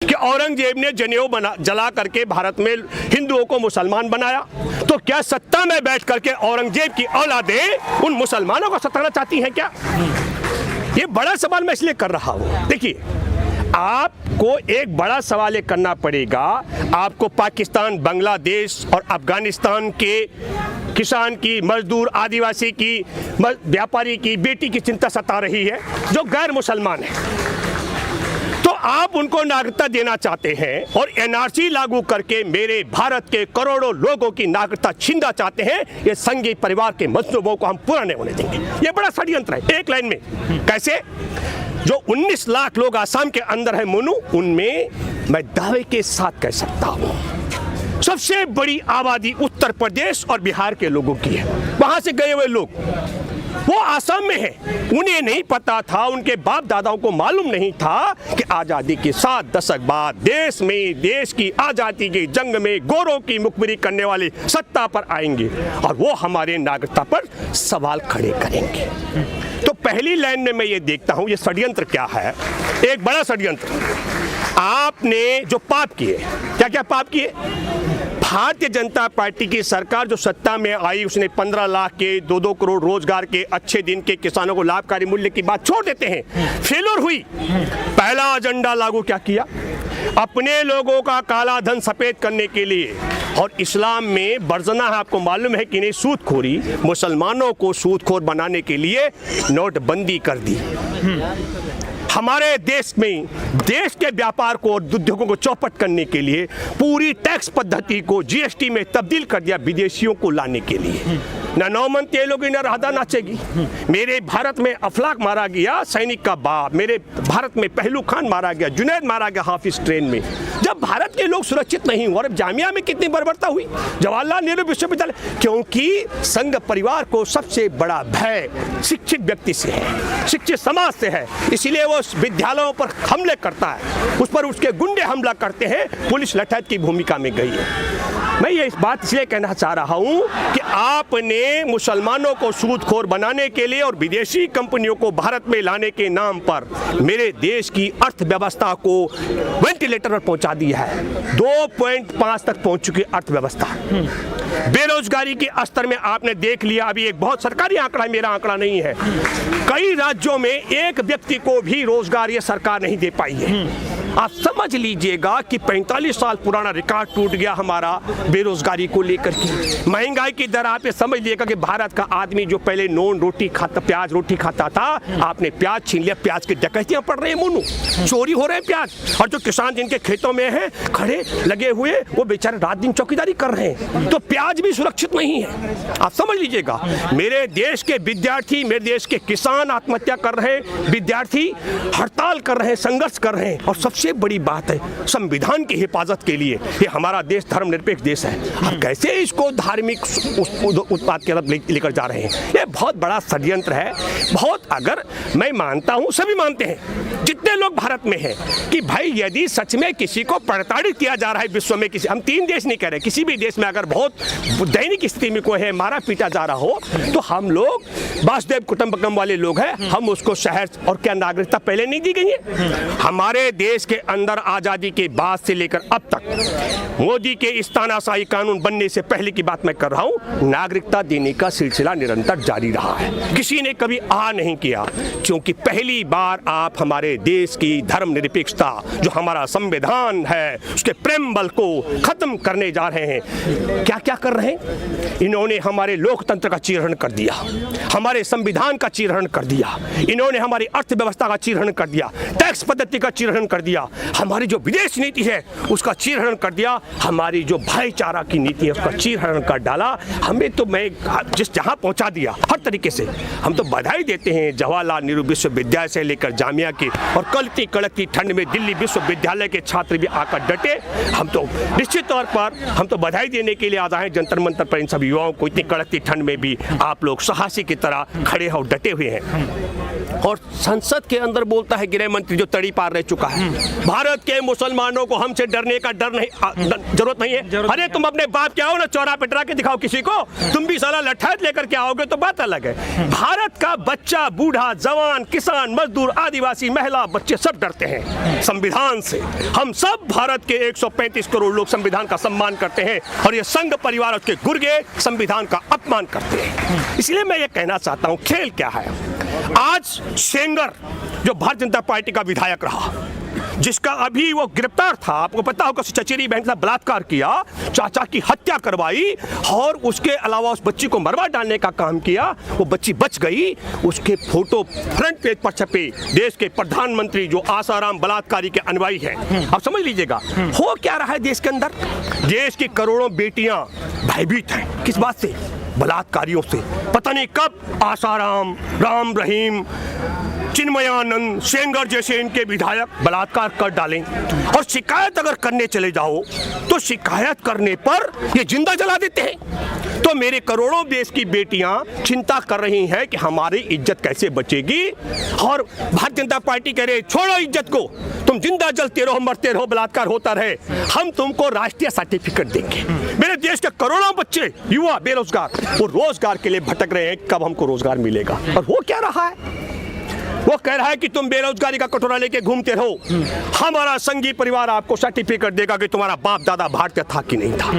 कि औरंगजेब ने जनेऊ जला करके भारत में हिंदुओं को मुसलमान बनाया, तो क्या सत्ता में बैठ करके औरंगजेब की औलादें उन मुसलमानों को सताना चाहती हैं क्या? ये बड़ा सवाल मैं इसलिए कर रहा हूं। देखिए, आपको एक बड़ा सवाल ये करना पड़ेगा, आपको पाकिस्तान, बांग्लादेश और अफगानिस्तान के किसान की, मजदूर, आदिवासी की, व्यापारी की बेटी की चिंता सता रही है जो गैर मुसलमान है, तो आप उनको नागरिकता देना चाहते हैं और एनआरसी लागू करके मेरे भारत के करोड़ों लोगों की नागरिकता छीनना चाहते हैं। ये संघी परिवार के मंसूबों को हम पूरा नहीं होने देंगे। ये बड़ा षड्यंत्र है। एक लाइन में कैसे? जो 19 लाख लोग आसाम के अंदर है मोनू, उनमें मैं दावे के साथ कह सकता हूं सबसे बड़ी आबादी उत्तर प्रदेश और बिहार के लोगों की है। वहां से गए हुए लोग वो आसाम में है, उन्हें नहीं पता था, उनके बाप दादाओं को मालूम नहीं था कि आजादी के 7 दशक बाद देश में, देश की आजादी की जंग में गोरों की मुखबिरी करने वाले सत्ता पर आएंगे और वो हमारे नागरिकता पर सवाल खड़े करेंगे। तो पहली लाइन में मैं ये देखता हूं ये षड्यंत्र क्या है, एक बड़ा षड्यंत्र। आपने जो पाप किए, क्या क्या पाप किए? भारतीय जनता पार्टी की सरकार जो सत्ता में आई, उसने 15 लाख के 2-2 करोड़ रोजगार के अच्छे दिन के किसानों को लाभकारी मूल्य की बात छोड़ देते हैं, फेलियर हुई। पहला एजेंडा लागू क्या किया? अपने लोगों का काला धन सफेद करने के लिए, और इस्लाम में बरजना है, आपको मालूम है कि नहीं, सूदखोरी, मुसलमानों को सूदखोर बनाने के लिए नोटबंदी कर दी। हमारे देश में देश के व्यापार को और उद्योगों को चौपट करने के लिए पूरी टैक्स पद्धति को जीएसटी में तब्दील कर दिया विदेशियों को लाने के लिए। न नौमन तेलोगी न राधा नाचेगी। मेरे भारत में अफलाक मारा गया, सैनिक का बाप, मेरे भारत में पहलू खान मारा गया, जुनैद मारा गया हाफिज ट्रेन में। जब भारत के लोग सुरक्षित नहीं हुए, और जामिया में कितनी बर्बरता हुई, जवाहरलाल नेहरू विश्वविद्यालय, क्योंकि संघ परिवार को सबसे बड़ा भय शिक्षित व्यक्ति से है, शिक्षित समाज से है, इसलिए वो विद्यालयों पर हमले करता है, उस पर उसके गुंडे हमला करते हैं, पुलिस लठैत की भूमिका में गई है। मैं ये इस बात इसलिए कहना चाह रहा हूं कि आपने मुसलमानों को सूदखोर बनाने के लिए और विदेशी कंपनियों को भारत में लाने के नाम पर मेरे देश की अर्थव्यवस्था को वेंटिलेटर पर पहुंचा दिया है। 2.5 तक पहुंच चुकी अर्थव्यवस्था। बेरोजगारी के स्तर में आपने देख लिया, अभी एक बहुत सरकारी आंकड़ा है, मेरा आंकड़ा नहीं है, कई राज्यों में एक व्यक्ति को भी रोजगार ये सरकार नहीं दे पाई है। आप समझ लीजिएगा कि 45 साल पुराना रिकॉर्ड टूट गया हमारा बेरोजगारी को लेकर के। महंगाई की दर आप ये समझ लीजिएगा कि भारत का आदमी जो पहले नॉन रोटी खाता, प्याज रोटी खाता था, आपने प्याज छीन लिया, प्याज की डकैतियां पड़ रही है मोनू, चोरी हो रहे हैं प्याज, और जो किसान जिनके खेतों में हैं खड़े लगे हुए, वो बेचारे रात दिन चौकीदारी कर रहे हैं, तो प्याज भी सुरक्षित नहीं है। आप समझ लीजिएगा, मेरे देश के विद्यार्थी, मेरे देश के किसान आत्महत्या कर रहे हैं, विद्यार्थी हड़ताल कर रहे हैं, संघर्ष कर रहे हैं, और सबसे बड़ी बात है संविधान की हिफाजत के लिए, ये हमारा देश धर्मनिरपेक्ष देश है, हम कैसे इसको धार्मिक उत्पाद की तरफ लेकर जा रहे हैं? ये बहुत बड़ा षड्यंत्र है। बहुत, अगर मैं मानता हूं, सभी मानते हैं जितने लोग भारत में हैं कि भाई यदि सच में किसी को प्रताड़ित किया जा रहा है विश्व में, किसी, हम 3 देश नहीं कह रहे, किसी भी देश में अगर बहुत दैनिक स्थिति में कोई है, मारा पीटा जा रहा हो, तो हम लोग वासुदेव कुटुंबकम वाले लोग हैं, हम उसको शहर और क्या नागरिकता पहले नहीं दी गई है? हमारे देश के अंदर आजादी के बाद से लेकर अब तक मोदी के इस तानाशाही कानून बनने से पहले की बात मैं कर रहा हूं, नागरिकता देने का सिलसिला निरंतर जारी रहा है, किसी ने कभी नहीं किया, क्योंकि पहली बार आप हमारे देश की धर्मनिरपेक्षता, जो हमारा संविधान है, उसके प्रेमबल को खत्म करने जा रहे हैं। क्या क्या कर रहे हैं? इन्होंने हमारे लोकतंत्र का चीरहरण कर दिया, हमारे संविधान का चीरहरण कर दिया, इन्होंने हमारी अर्थव्यवस्था का चीरहरण कर दिया, टैक्स पद्धति का चीरहरण कर दिया, हमारी जो विदेश नीति है उसका चीरहरण कर दिया, हमारी जो भाईचारा की नीति है उसका चीरहरण कर डाला। हमें तो मैं जिस जहां पहुंचा दिया हर तरीके से, हम तो बधाई देते हैं जवाहरलाल नेहरू विश्वविद्यालय से लेकर जामिया की, और कल की कड़कती ठंड में दिल्ली विश्वविद्यालय के छात्र भी आकर डटे। हम तो निश्चित तौर पर हम तो बधाई देने के लिए आ रहे हैं जंतर मंतर पर इन सभी युवाओं को, इतनी कड़कती ठंड में भी आप लोग साहसी की तरह खड़े और डटे हुए हैं। और संसद के अंदर बोलता है गृह मंत्री जो तड़ी पार रह चुका है, भारत के मुसलमानों को हमसे डरने का डर नहीं, जरूरत नहीं है। अरे तुम अपने बाप के आओ ना, चौरा पिटरा के दिखाओ किसी को, तुम भी साला लठैत लेकर के आओगे तो बात अलग है। भारत का बच्चा, बूढ़ा, जवान, किसान, मजदूर, आदिवासी, महिला, बच्चे सब डरते हैं संविधान से। हम सब भारत के 135 करोड़ लोग संविधान का सम्मान करते हैं और ये संघ परिवार उसके गुर्गे संविधान का अपमान करते हैं। इसलिए मैं ये कहना चाहता हूं, खेल क्या है। आज सेंगर जो भारतीय जनता पार्टी का विधायक रहा, जिसका अभी वो गिरफ्तार था, आपको पता होगा, चचेरी बहन का बलात्कार किया, चाचा की हत्या करवाई और उसके अलावा उस बच्ची को मरवा डालने का काम किया, वो बच्ची बच गई। उसके फोटो फ्रंट पेज पर छपे, देश के प्रधानमंत्री जो आसाराम बलात्कारी के अनुयायी हैं। आप समझ लीजिएगा हो क्या रहा है देश के अंदर। देश की करोड़ों बेटियां भयभीत हैं, किस बात से? बलात्कारियों से। पता नहीं कब आसाराम, राम रहीम, चिन्मयानंद, सेंगर जैसे इनके विधायक बलात्कार कर डालें। और शिकायत अगर करने चले जाओ तो शिकायत करने पर ये जिंदा जला देते हैं। तो मेरे करोड़ों देश की बेटियां चिंता कर रही हैं कि हमारी इज्जत कैसे बचेगी, और भारतीय जनता पार्टी कह रही छोड़ो इज्जत को, तुम जिंदा जलते रहो, मरते रहो, बलात्कार होता रहे, हम तुमको राष्ट्रीय सर्टिफिकेट देंगे। मेरे देश के करोड़ों बच्चे, युवा बेरोजगार, वो रोजगार के लिए भटक रहे हैं, कब हमको रोजगार मिलेगा। और वो क्या रहा है, वो कह रहा है कि तुम बेरोजगारी का कटोरा लेके घूमते रहो, हमारा संघी परिवार आपको सर्टिफिकेट देगा कि तुम्हारा बाप दादा भारतीय था कि नहीं था।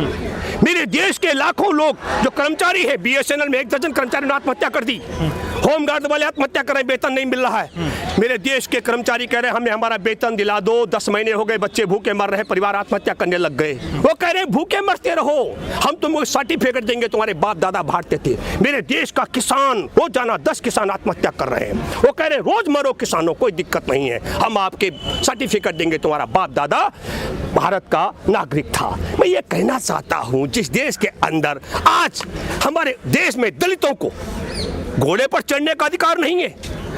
मेरे देश के लाखों लोग जो कर्मचारी है, बीएसएनएल में 1 दर्जन कर्मचारी ने आत्महत्या कर दी, होमगार्ड वाले आत्महत्या कर रहे, वेतन नहीं मिल रहा है। मेरे देश के कर्मचारी कह रहे हैं हमें हमारा वेतन दिला दो, 10 महीने हो गए, बच्चे भूखे मर रहे, परिवार आत्महत्या करने लग गए। वो कह रहे भूखे मरते रहो, हम तुमको सर्टिफिकेट देंगे, तुम्हारे बाप दादा भारतीय थे। मेरे देश का किसान रोजाना 10 किसान आत्महत्या कर रहे हैं, वो कह रहे रोज मरो किसानों, कोई दिक्कत नहीं है, हम आपके सर्टिफिकेट देंगे, तुम्हारा बाप दादा भारत का नागरिक था। मैं ये कहना चाहता हूं, जिस देश के अंदर आज हमारे देश में दलितों को घोड़े पर चढ़ने का अधिकार नहीं है।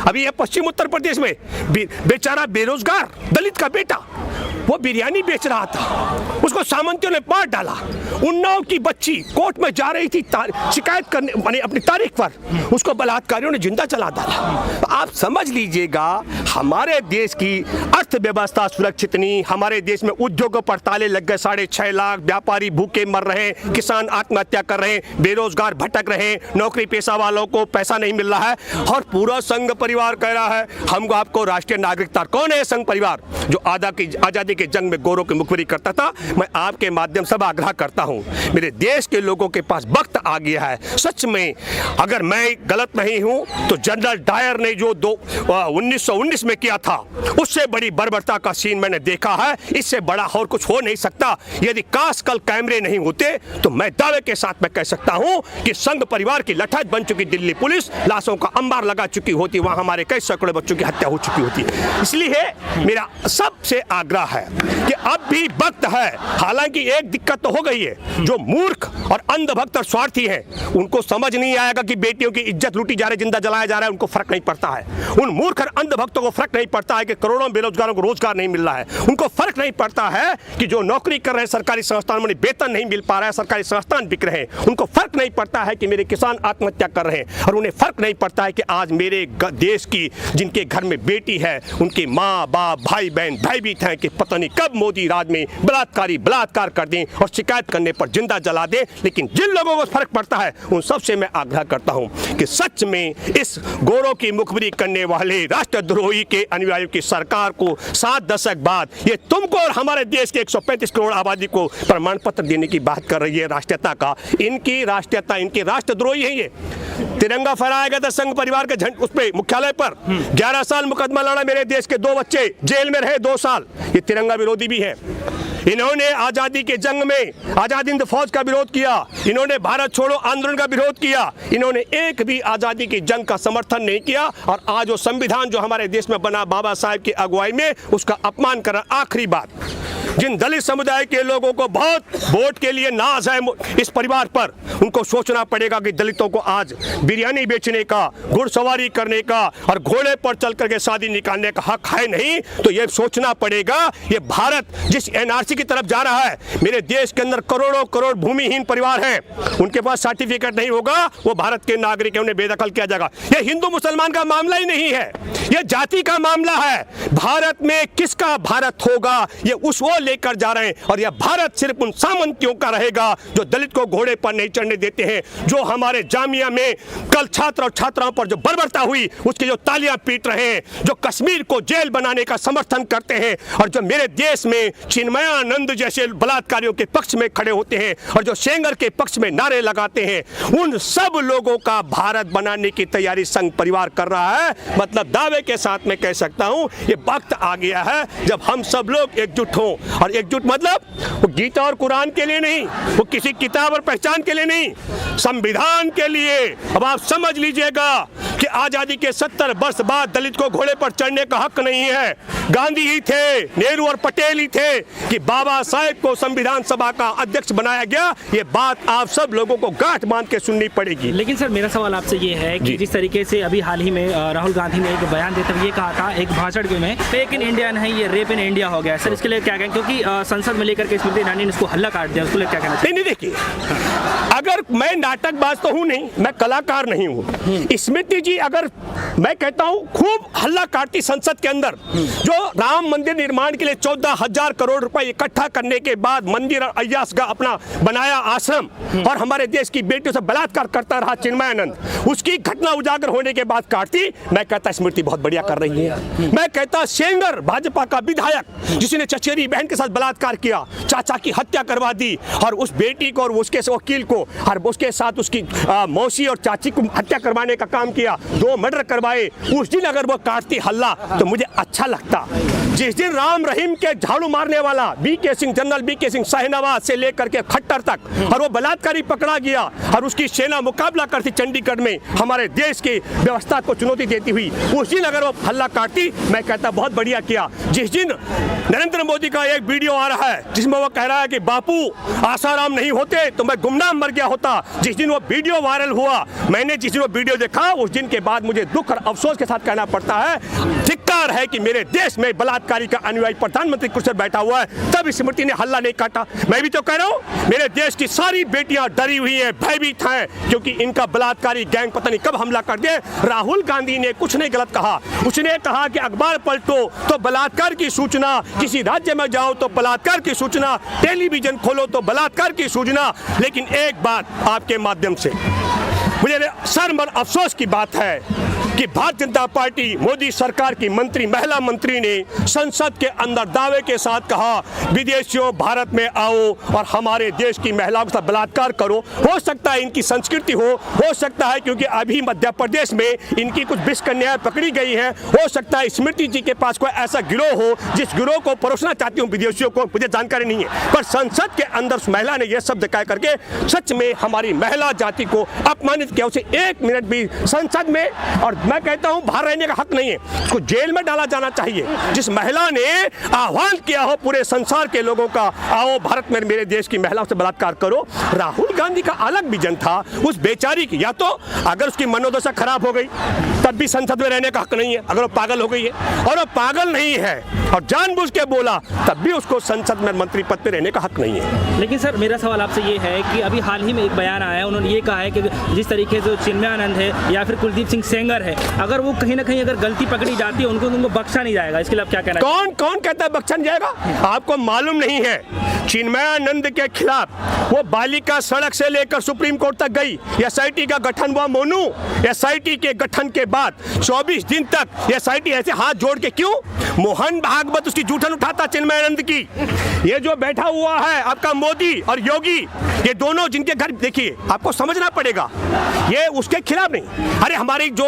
अभी ये पश्चिम उत्तर प्रदेश में बेचारा बेरोजगार दलित का बेटा वो बिरयानी बेच रहा था, उसको सामंतियों ने मार डाला। उन्नाव की बच्ची कोर्ट में जा रही थी शिकायत करने, माने अपनी तारीख पर, उसको बलात्कारियों ने जिंदा जला डाला। तो आप समझ लीजिएगा हमारे देश की अर्थव्यवस्था सुरक्षित नहीं, हमारे देश में उद्योगों पर ताले लग गए, 6.5 लाख व्यापारी भूखे मर रहे हैं, किसान आत्महत्या कर रहे हैं, बेरोजगार भटक रहे हैं, नौकरी पेशा वालों को पैसा नहीं मिल रहा है, और पूरा संघ परिवार कह रहा है हमको आपको राष्ट्रीय नागरिकता। कौन है संघ परिवार जो आजादी के जंग में गोरों की मुखबिरी करता था? मैं आपके माध्यम से आग्रह करता हूं, मेरे देश के लोगों के पास वक्त आ गया है सच में। अगर मैं गलत नहीं हूं तो जनरल डायर ने जो 1919 में किया था, उससे बड़ी बर्बरता का सीन मैंने देखा है, इससे बड़ा और कुछ हो नहीं सकता। यदि काश कल कैमरे नहीं होते तो मैं दावे के साथ मैं कह सकता हूं कि संघ परिवार की लठैत बन चुकी दिल्ली पुलिस लाशों का अंबार लगा चुकी होती, वहां हमारे कई सैकड़ों बच्चों की हत्या हो चुकी होती। इसलिए मेरा सबसे आग्रह है कि अब भी वक्त है। हालांकि एक दिक्कत तो हो गई है, जो मूर्ख और अंधभक्त और स्वार्थी हैं उनको समझ नहीं आएगा कि बेटियों की इज्जत लूटी जा रही, जिंदा जलाया जा रहा है, उनको फर्क नहीं पड़ता है। उन मूर्ख और अंधभक्तों को फर्क नहीं पड़ता है कि करोड़ों बेरोजगारों को रोजगार नहीं मिल रहा है, उनको फर्क नहीं पड़ता है कि जो नौकरी कर रहे हैं सरकारी संस्थानों में वेतन नहीं मिल पा रहा है, सरकारी संस्थान बिक रहे हैं, उनको फर्क नहीं पड़ता है कि मेरे किसान आत्महत्या कर रहे हैं, और उन्हें फर्क नहीं पड़ता है कि आज मेरे देश की जिनके घर में बेटी है उनकी माँ बाप भाई बहन भयभीत हैं कि पता नहीं कब मोदी राज में बलात्कार कर दें और शिकायत करने पर जिंदा जला दें। लेकिन जिन लोगों को फर्क पड़ता है उन सबसे मैं आग्रह करता हूं कि सच में इस गोरों की मुखबिरी करने वाले राष्ट्रद्रोही के अनुयायियों की सरकार को 7 दशक बाद ये तुमको और हमारे देश के 135 करोड़ आबादी को प्रमाण पत्र देने की बात कर रही है राष्ट्रीयता का। इनकी राष्ट्रीयता, इनके राष्ट्रद्रोही है। ये तिरंगा फहराया गया था संघ परिवार के उस पे मुख्यालय पर, 11 साल मुकदमा लड़ा, मेरे देश के 2 बच्चे जेल में रहे 2 साल। ये तिरंगा विरोधी भी है। इन्होंने आजादी के जंग में आजाद हिंद फौज का विरोध किया, इन्होंने भारत छोड़ो आंदोलन का विरोध किया, इन्होंने एक भी आजादी की जंग का समर्थन नहीं किया। और आज वो संविधान जो हमारे देश में बना बाबा साहेब की अगुवाई में, उसका अपमान करा। आखिरी बात, जिन दलित समुदाय के लोगों को बहुत वोट के लिए नाज है इस परिवार पर, उनको सोचना पड़ेगा कि दलितों को आज बिरयानी बेचने का, घुड़सवारी करने का और घोड़े पर चल करके शादी निकालने का हक है नहीं। तो ये सोचना पड़ेगा, ये भारत जिस एनआरसी की तरफ जा रहा है, मेरे देश के अंदर करोड़ों करोड़ भूमिहीन परिवार हैं, उनके पास सर्टिफिकेट नहीं होगा, वो भारत के नागरिक हैं, उन्हें बेदखल किया जाएगा। ये हिंदू मुसलमान का मामला ही नहीं है, ये जाति का मामला है। भारत में किसका भारत होगा, ये उस वो लेकर जा रहे हैं। और यह भारत सिर्फ उन सामंतियों का रहेगा जो दलित को घोड़े पर नहीं चढ़ने देते हैं, जो हमारे जामिया में कल छात्र और छात्राओं पर जो बर्बरता हुई उसकी जो तालियां पीट रहे हैं, जो कश्मीर को जेल बनाने का समर्थन करते हैं, और जो मेरे देश में चिन्मयानंद जैसे बलात्कारियों के पक्ष में खड़े होते हैं और जो सेंगर के पक्ष में नारे लगाते हैं, उन सब लोगों का भारत बनाने की तैयारी संघ परिवार कर रहा है। मतलब दावे के साथ मैं कह सकता हूं, ये वक्त आ गया है जब हम सब लोग एकजुट हों। और एकजुट मतलब वो गीता और कुरान के लिए नहीं, वो किसी किताब और पहचान के लिए नहीं, संविधान के लिए। अब आप समझ लीजिएगा कि आजादी के 70 वर्ष बाद दलित को घोड़े पर चढ़ने का हक नहीं है। गांधी ही थे, नेहरू और पटेल ही थे कि बाबा साहेब को संविधान सभा का अध्यक्ष बनाया गया। ये बात आप सब लोगों को गांठ बांध के सुननी पड़ेगी। लेकिन सर मेरा सवाल आपसे ये है कि जिस तरीके से अभी हाल ही में राहुल गांधी ने एक बयान देते हुए ये कहा था एक भाषण में, फेक इन इंडिया नहीं, ये रेप इन इंडिया हो गया। सर इसके लिए क्या कहें, क्योंकि संसद में लेकर के स्मृति ईरानी ने इसको हल्ला काट दिया, उसको क्या कहना चाहिए? नहीं देखिए, अगर मैं नाटकबाज तो हूं नहीं, मैं कलाकार नहीं हूं। स्मृति जी अगर मैं कहता हूं खूब हल्ला काटती संसद के अंदर, जो राम मंदिर निर्माण के लिए 14,000 करोड़ रुपए इकट्ठा करने के बाद मंदिर और अय्यास का अपना बनाया आश्रम और हमारे देश की बेटियों से बलात्कार करता रहा चिन्मयानंद, उसकी घटना उजागर होने के बाद काटती। मैं कहता स्मृति बहुत बढ़िया कर रही है। मैं कहता सेंगर भाजपा का विधायक जिसने चचेरी बहन के साथ बलात्कार किया, चाचा की हत्या करवा दी और उस बेटी को और उसके वकील को और उसके साथ उसकी मौसी और चाची को हत्या करवाने का काम किया, 2 मर्डर करवाए, उस दिन अगर वो काटती हल्ला तो मुझे अच्छा लगता। जिस दिन राम रहीम के झाड़ू मारने वाला B K Singh, general B K Singh Shahnawaz से लेकर के खट्टर तक और वो बलात्कारी पकड़ा गया और उसकी सेना मुकाबला करती चंडीगढ़ में हमारे देश की व्यवस्था को चुनौती देती हुई, उस दिन अगर वो हल्ला काटती, मैं कहता बहुत बढ़िया किया। जिस दिन नरेंद्र मोदी का एक वीडियो आ रहा है जिसमें वो कह रहा है कि बापू आसाराम नहीं होते तो मैं गुमनाम मर गया होता, जिस दिन वो वीडियो वायरल हुआ, मैंने जिस दिन वो वीडियो देखा, उस दिन के बाद मुझे दुख और अफसोस के साथ कहना पड़ता है, धिक्कार है कि मेरे देश में बलात्कारी का अनुयायी प्रधानमंत्री कुर्सी पर बैठा हुआ है, तब स्मृति ने हल्ला नहीं काटा। मैं भी तो कह रहा हूं मेरे देश की सारी बेटियां डरी हुई हैं, भयभीत हैं, क्योंकि इनका बलात्कारी गैंग पता नहीं कब हमला कर दे। राहुल गांधी ने कुछ नहीं गलत कहा, उसने कहा कि अखबार पलटो तो बलात्कार की सूचना, किसी राज्य में जाओ तो बलात्कार की सूचना, टेलीविजन खोलो तो बलात्कार की सूचना। लेकिन एक बात आपके माध्यम से मुझे शर्म और अफसोस की बात है कि भारतीय जनता पार्टी मोदी सरकार की मंत्री, महिला मंत्री ने संसद के अंदर दावे के साथ कहा विदेशियों भारत में आओ और हमारे देश की महिलाओं के साथ बलात्कार करो। हो सकता है इनकी संस्कृति हो सकता है क्योंकि अभी मध्य प्रदेश में इनकी कुछ विष कन्याएं पकड़ी गई हैं, हो सकता है स्मृति जी के पास कोई ऐसा गिरोह हो जिस गिरोह को परोसना चाहती हूँ विदेशियों को, मुझे जानकारी नहीं है, पर संसद के अंदर उस महिला ने यह शब्द कह करके सच में हमारी महिला जाति को अपमानित किया। उसे 1 मिनट भी संसद में, और मैं कहता हूं बाहर रहने का हक नहीं है, उसको जेल में डाला जाना चाहिए। जिस महिला ने आह्वान किया हो पूरे संसार के लोगों का, आओ भारत में मेरे देश की महिलाओं से बलात्कार करो। राहुल गांधी का अलग विजन था, उस बेचारी की, या तो अगर उसकी मनोदशा खराब हो गई तब भी संसद में रहने का हक नहीं है, अगर वो पागल हो गई है, और वो पागल नहीं है और जानबूझ के बोला तब भी उसको संसद में मंत्री पद पे रहने का हक नहीं है। लेकिन सर मेरा सवाल आपसे ये है कि अभी हाल ही में एक बयान आया है, उन्होंने ये कहा है कि जिस तरीके से चिन्मयानंद है या फिर कुलदीप सिंह सेंगर है, अगर वो कहीं ना कहीं अगर गलती पकड़ी जाती है उनको बख्शा नहीं जाएगा। इसके लिए आप क्या कहना? कौन कहता है बख्शा नहीं जाएगा? आपको मालूम नहीं है चिन्मयानंद के खिलाफ वो बालिका सड़क से लेकर सुप्रीम कोर्ट तक गई, एसआईटी का गठन हुआ। मोनू, एसआईटी के गठन के बाद 24 दिन तक एसआईटी ऐसे हाथ जोड़ के क्यों? मोहन भागवत उसकी जूठन उठाता चिन्मयानंद की। ये जो बैठा हुआ है आपका मोदी और योगी, ये दोनों जिनके घर, देखिए आपको समझना पड़ेगा, ये उसके खिलाफ नहीं। अरे हमारी जो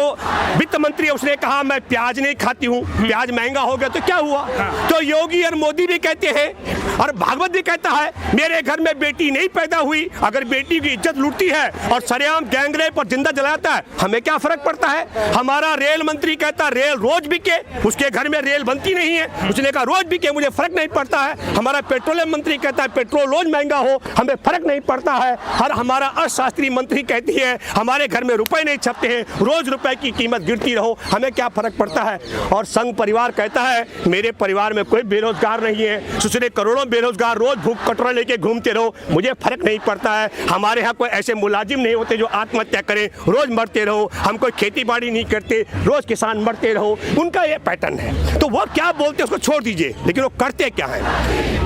वित्त मंत्री है उसने कहा मैं प्याज नहीं खाती हूँ, प्याज महंगा हो गया तो क्या हुआ? तो योगी और मोदी भी कहते हैं और भागवत भी कहता है मेरे घर में बेटी नहीं पैदा हुई, अगर बेटी की इज्जत लूटती है और सरेआम गैंगरेप और जिंदा जलाता है, हमें क्या फर्क पड़ता है? हमारा रेल मंत्री कहता रेल रोज बिके, उसके घर में रेल बनती नहीं है, उसने कहा रोज बिके, मुझे फर्क नहीं पड़ता है। हमारा पेट्रोलियम मंत्री कहता है पेट्रोल रोज महंगा हो, हमें फर्क नहीं पड़ता है। हमारा अर्थशास्त्री मंत्री कहती है हमारे घर में रुपए नहीं छपते हैं, रोज रुपए की कीमत गिरती रहो, हमें क्या फर्क पड़ता है? और संघ परिवार कहता है मेरे परिवार में कोई बेरोजगार नहीं है, दूसरे करोड़ों बेरोजगार रोज भूख कटोरा लेके घूमते रहो, मुझे फर्क नहीं पड़ता है। हमारे यहाँ कोई ऐसे मुलाजिम नहीं होते जो आत्महत्या करें, रोज मरते रहो, हम कोई खेती बाड़ी नहीं करते, रोज किसान मरते रहो, उनका ये पैटर्न है। तो वो क्या बोलते हैं उसको छोड़ दीजिए, लेकिन वो करते क्या है?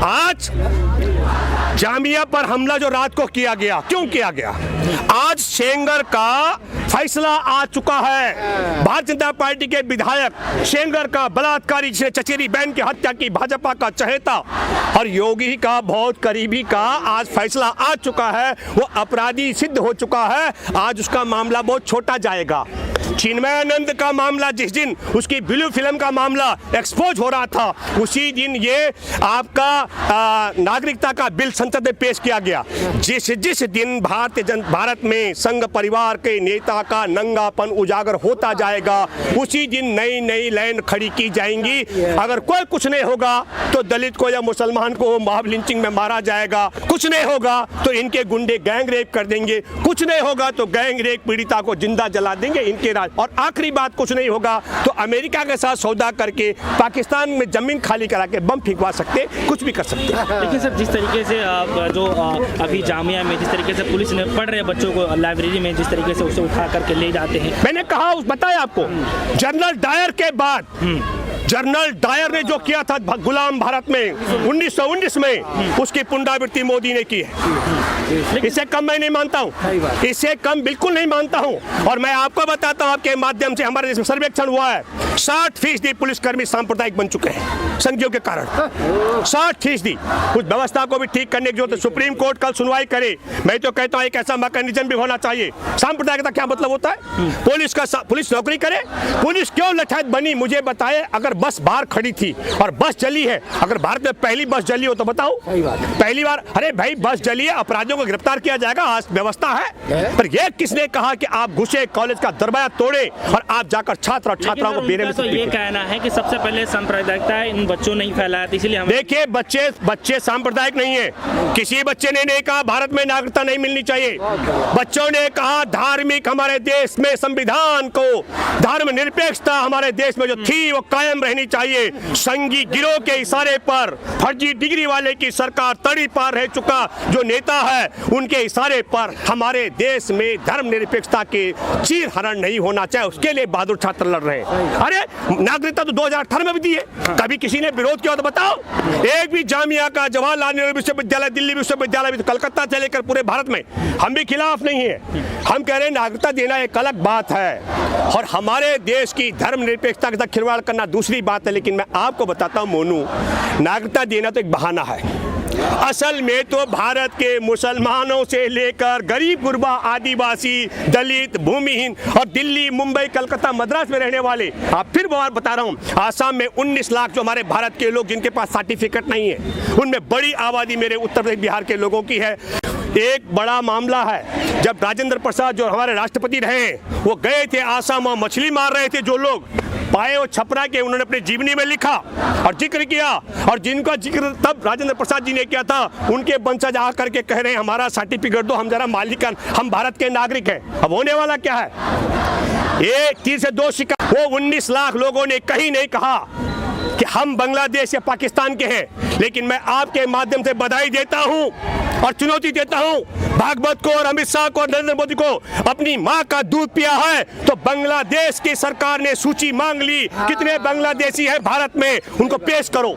आज जामिया पर हमला जो रात को किया गया, क्यों किया गया? आज सेंगर का फैसला आ चुका है। भारतीय जनता पार्टी के विधायक सेंगर का बलात्कारी जिसने चचेरी बहन की हत्या की, भाजपा का चहेता और योगी का बहुत करीबी का आज फैसला आ चुका है, वो अपराधी सिद्ध हो चुका है। आज उसका मामला बहुत छोटा जाएगा। चिन्मयानंद का मामला जिस दिन उसकी ब्लू फिल्म का मामला एक्सपोज हो रहा था, उसी दिन ये आपका नागरिकता का बिल संसद में पेश किया गया। जिस दिन भारत में संघ परिवार के नेता का नंगापन उजागर होता जाएगा, उसी दिन नई नई लाइन खड़ी की जाएंगी। अगर कोई कुछ नहीं होगा तो दलित को या मुसलमान को मॉब लिंचिंग में मारा जाएगा, कुछ नहीं होगा तो इनके गुंडे गैंग रेप कर देंगे, कुछ नहीं होगा तो गैंग रेप पीड़िता को जिंदा जला देंगे इनके राज। और आखिरी बात, कुछ नहीं होगा तो अमेरिका के साथ सौदा करके पाकिस्तान में जमीन खाली करा के बम फिकवा सकते, कुछ भी कर सकते। लेकिन सर जिस तरीके से जो अभी जामिया में जिस तरीके से पुलिस ने पढ़ रहे बच्चों को लाइब्रेरी में जिस तरीके से उसे उठा करके ले जाते हैं, मैंने कहा बताया आपको, जनरल डायर के बाद जनरल डायर ने जो किया था गुलाम भारत में 1919 में, उसकी पुनरावृत्ति मोदी ने की है। इसे कम मैं नहीं मानता हूँ, इसे कम बिल्कुल नहीं मानता हूँ। और मैं आपको बताता हूँ, आपके माध्यम से हमारे देश में सर्वेक्षण हुआ है, 60% पुलिसकर्मी सांप्रदायिक बन चुके हैं संघियों के कारण। 60%। कुछ व्यवस्था को भी ठीक करने की जरूरत है। सुप्रीम कोर्ट कल सुनवाई करे। मैं तो कहता हूँ एक ऐसा मैकेनिज्म भी होना चाहिए। सांप्रदायिकता क्या मतलब होता है? पुलिस नौकरी करे। पुलिस क्यों लठायत बनी मुझे बताए। अगर बस बाहर खड़ी थी और बस जली है, अगर भारत में पहली बस जली हो तो बताओ, पहली बार। अरे भाई बस जली है, अपराधियों को गिरफ्तार किया जाएगा, आज व्यवस्था है। पर यह किसने कहा कि आप घुसे कॉलेज का दरवाजा तोड़े और आप जाकर छात्र और छात्राओं को बेरे में? तो ये कहना है कि सबसे पहले सांप्रदायिकता इन बच्चों ने फैलाया, इसलिए देखिए बच्चे सांप्रदायिक नहीं है। किसी बच्चे ने नहीं कहा भारत में नागरिकता नहीं मिलनी चाहिए। बच्चों ने कहा धार्मिक हमारे देश में संविधान को, धर्मनिरपेक्षता हमारे देश में जो थी वो कायम रहनी चाहिए। संघी गिरोह के इशारे पर फर्जी डिग्री वाले की सरकार तड़ी पार रह चुका जो नेता है, उनके इशारे पर हमारे देश में धर्मनिरपेक्षता के चीर हरण नहीं होना चाहिए। उसके लिए बहादुर छात्र लड़ रहे हैं। अरे नागरिकता तो 2018 में भी दी है, कभी किसी ने विरोध किया तो बताओ? एक भी जामिया का, जवाहरलाल नेहरू विश्वविद्यालय, दिल्ली विश्वविद्यालय, तो कलकत्ता से लेकर पूरे भारत में हम भी खिलाफ नहीं है। हम कह रहे हैं नागरिकता देना एक अलग बात है और हमारे देश की धर्मनिरपेक्षता के साथ खिलवाड़ करना दूसरी बात है। लेकिन मैं आपको बताता हूं मोनू, नागरिकता देना तो एक बहाना है। असल में तो भारत के मुसलमानों से लेकर गरीब गुरबा, आदिवासी, दलित, भूमिहीन और दिल्ली, मुंबई, कलकत्ता, मद्रास में रहने वाले, आप फिर बार बता रहा हूं, आसाम में 19 लाख जो हमारे भारत के लोग जिनके पास सर्टिफिकेट नहीं है, उनमें बड़ी आबादी मेरे उत्तर प्रदेश, बिहार के लोगों की है। एक बड़ा मामला है, जब राजेंद्र प्रसाद जो हमारे राष्ट्रपति रहे, वो गए थे आसाम और मछली मार रहे थे, जो लोग पाए वो छपरा के, उन्होंने अपनी जीवनी में लिखा और जिक्र किया, और जिनका जिक्र तब राजेंद्र प्रसाद जी ने किया था, उनके वंशज आ करके कह रहे हैं हमारा सर्टिफिकेट दो, हम जरा मालिकान, हम भारत के नागरिक हैं। अब होने वाला क्या है? एक तीर से दो शिकार। वो 19 लाख लोगों ने कहीं नहीं कहा कि हम बांग्लादेश या पाकिस्तान के हैं। लेकिन मैं आपके माध्यम से बधाई देता हूं और चुनौती देता हूं भागवत को और अमित शाह को और नरेंद्र मोदी को। अपनी मां का दूध पिया है तो बांग्लादेश की सरकार ने सूची मांग ली, कितने बांग्लादेशी हैं भारत में, उनको पेश करो,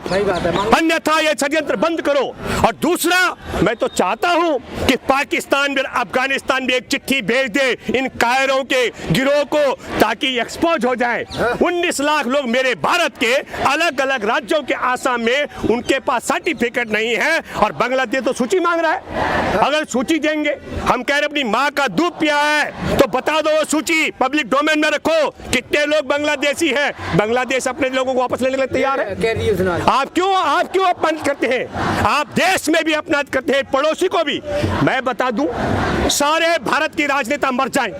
अन्यथा ये षड्यंत्र बंद करो। और दूसरा, मैं तो चाहता हूं कि पाकिस्तान और अफगानिस्तान भी एक चिट्ठी भेज दे इन कायरों के गिरोह को, ताकि एक्सपोज हो जाए। 19 लाख लोग मेरे भारत के अलग अलग राज्यों के, आसाम में उनके पास सर्टिफिकेट नहीं है और बांग्लादेश तो सूची मांग रहा है। अगर सूची देंगे, हम कह रहे अपनी माँ का दूध पिया है तो बता दो वो सूची पब्लिक डोमेन में रखो, कितने लोग बांग्लादेशी हैं। बांग्लादेश अपने लोगों को वापस लेने के लिए तैयार है। आप क्यों अपमानित करते हैं? आप देश में भी अपमानित करते हैं, पड़ोसी को भी। मैं बता दूं, सारे भारत की राजनेता मर जाएं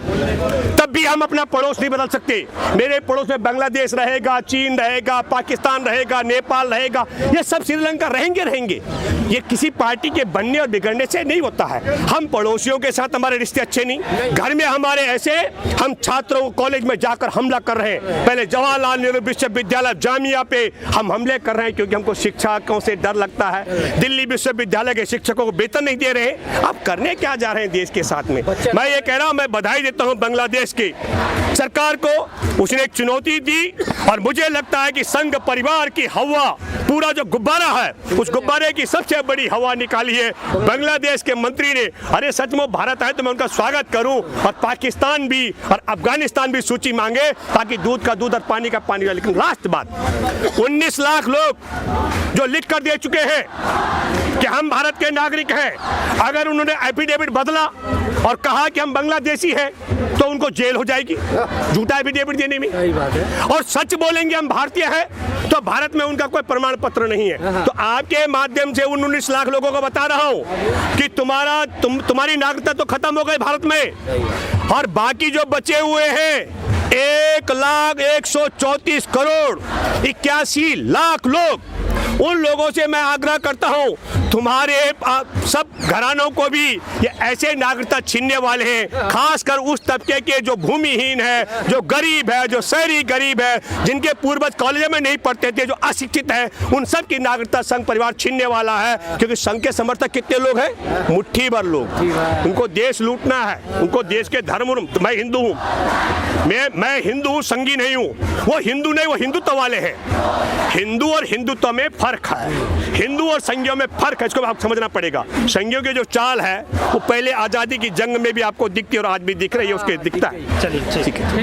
तब भी हम अपना पड़ोस नहीं बदल सकते। मेरे पड़ोस में बांग्लादेश रहेगा, चीन रहेगा, पाकिस्तान रहेगा, नेपाल रहेगा, ये सब श्रीलंका रहेंगे। ये किसी पार्टी के बनने और बिगड़ने से नहीं होता है। हम पड़ोसियों के साथ हमारे रिश्ते अच्छे नहीं, घर में हमारे ऐसे, हम छात्रों कॉलेज में जाकर हमला कर रहे हैं। पहले जवाहरलाल नेहरू विश्वविद्यालय जामिया पे हम हमले कर रहे हैं क्योंकि हमको शिक्षकों से डर लगता है। दिल्ली विश्वविद्यालय के शिक्षकों को वेतन नहीं दे रहे। आप करने क्या जा रहे हैं देश के साथ में? मैं ये कह रहा हूँ, मैं बधाई देता हूँ बांग्लादेश की सरकार को, उसने एक चुनौती दी और मुझे लगता है कि संघ परिवार की हवा, पूरा जो गुब्बारा है, उस गुब्बारे की सबसे बड़ी हवा निकाली है बांग्लादेश के मंत्री ने। अरे सचमुच भारत आए तो मैं उनका स्वागत करूं, और पाकिस्तान भी और अफगानिस्तान भी सूची मांगे ताकि दूध का दूध और पानी का पानी। लेकिन लास्ट बात, 19 लाख लोग जो लिख कर दे चुके हैं कि हम भारत के नागरिक हैं, अगर उन्होंने एफिडेविट बदला और कहा कि हम बांग्लादेशी हैं तो उनको जेल हो जाएगी झूठा एफिडेविट देने में। सही बात है। और सच बोलेंगे हम भारतीय हैं तो भारत में उनका कोई प्रमाण पत्र नहीं है। तो आपके माध्यम से उन 19 लाख लोगों को बता रहा हूं कि तुम्हारी नागरिकता तो खत्म हो गई भारत में, और बाकी जो बचे हुए हैं 1,134 करोड़ 81 लाख लोग, उन लोगों से मैं आग्रह करता हूं, तुम्हारे सब घरानों को भी ये ऐसे नागरिकता छीनने वाले हैं, खासकर उस तबके के जो भूमिहीन है, जो गरीब है, जो शहरी गरीब है, जिनके पूर्वज कॉलेज में नहीं पढ़ते थे, जो अशिक्षित है, उन सब की नागरिकता संघ परिवार छीनने वाला है। क्योंकि संघ के समर्थक कितने लोग हैं? मुट्ठी भर लोग। उनको देश लूटना है, उनको देश के धर्म। मैं हिंदू हूँ, मैं हिंदू हूँ, संघी नहीं हूँ। वो हिंदू नहीं, वो हिंदुत्व वाले हैं। हिंदू और हिंदुत्व में फर्क है, हिंदू और संघियों में फर्क है, इसको आपको समझना पड़ेगा। संघियों की जो चाल है वो पहले आज़ादी की जंग में भी आपको दिखती है और आज भी दिख रही है, उसके दिखता है। चलिए ठीक है।